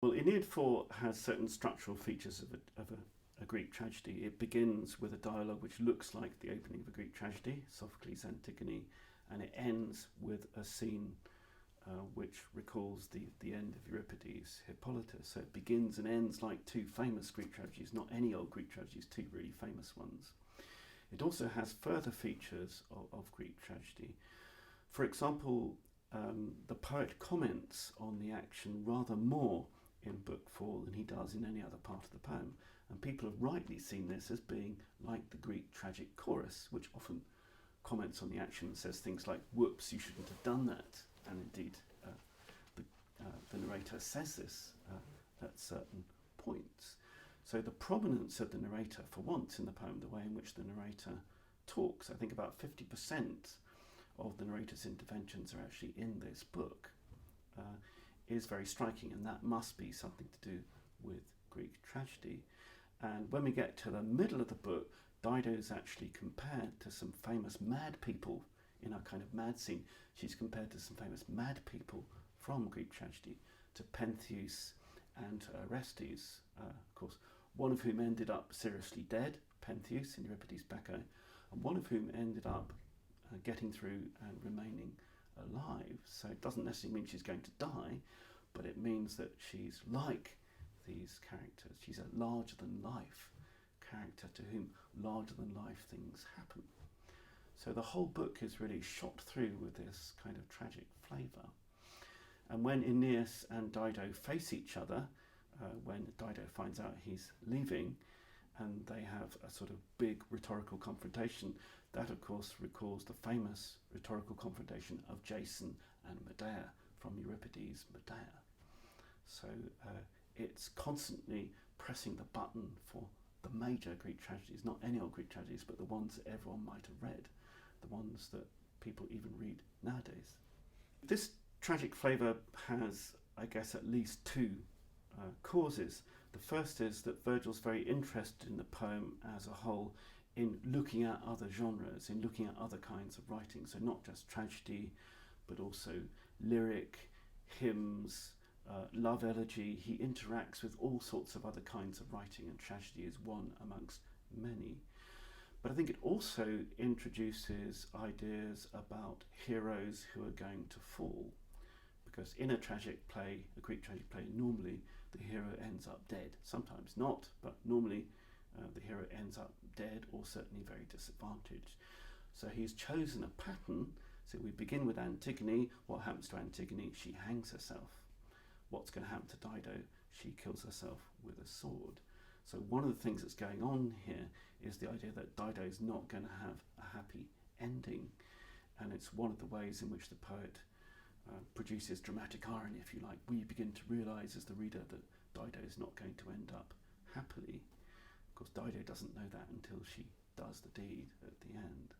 Well, Aeneid 4 has certain structural features of a Greek tragedy. It begins with a dialogue which looks like the opening of a Greek tragedy, Sophocles' Antigone, and it ends with a scene which recalls the end of Euripides' Hippolytus. So it begins and ends like two famous Greek tragedies, not any old Greek tragedies, two really famous ones. It also has further features of Greek tragedy. For example, the poet comments on the action rather more in Book 4 than he does in any other part of the poem. And people have rightly seen this as being like the Greek tragic chorus, which often comments on the action and says things like, whoops, you shouldn't have done that. And indeed, the narrator says this at certain points. So the prominence of the narrator, for once in the poem, the way in which the narrator talks, I think about 50% of the narrator's interventions are actually in this book, is very striking, and that must be something to do with Greek tragedy. And when we get to the middle of the book, Dido is actually compared to some famous mad people in a kind of mad scene. She's compared to some famous mad people from Greek tragedy, to Pentheus and to Orestes, of course, one of whom ended up seriously dead, Pentheus in Euripides' Bacchae, and one of whom ended up getting through and remaining alive. So it doesn't necessarily mean she's going to die, but it means that she's like these characters. She's a larger-than-life character to whom larger-than-life things happen. So the whole book is really shot through with this kind of tragic flavour. And when Aeneas and Dido face each other, when Dido finds out he's leaving, and they have a sort of big rhetorical confrontation, that of course recalls the famous rhetorical confrontation of Jason and Medea from Euripides' Medea. So it's constantly pressing the button for the major Greek tragedies, not any old Greek tragedies, but the ones that everyone might have read, the ones that people even read nowadays. This tragic flavour has, I guess, at least two causes. The first is that Virgil's very interested in the poem as a whole, in looking at other genres, in looking at other kinds of writing, so not just tragedy, but also lyric, hymns, love elegy. He interacts with all sorts of other kinds of writing, and tragedy is one amongst many. But I think it also introduces ideas about heroes who are going to fall. Because in a tragic play, a Greek tragic play, normally the hero ends up dead. Sometimes not, but normally the hero ends up dead, or certainly very disadvantaged. So he's chosen a pattern. So we begin with Antigone. What happens to Antigone? She hangs herself. What's going to happen to Dido? She kills herself with a sword. So one of the things that's going on here is the idea that Dido is not going to have a happy ending. And it's one of the ways in which the poet produces dramatic irony, if you like. We begin to realise as the reader that Dido is not going to end up happily. Of course, Dido doesn't know that until she does the deed at the end.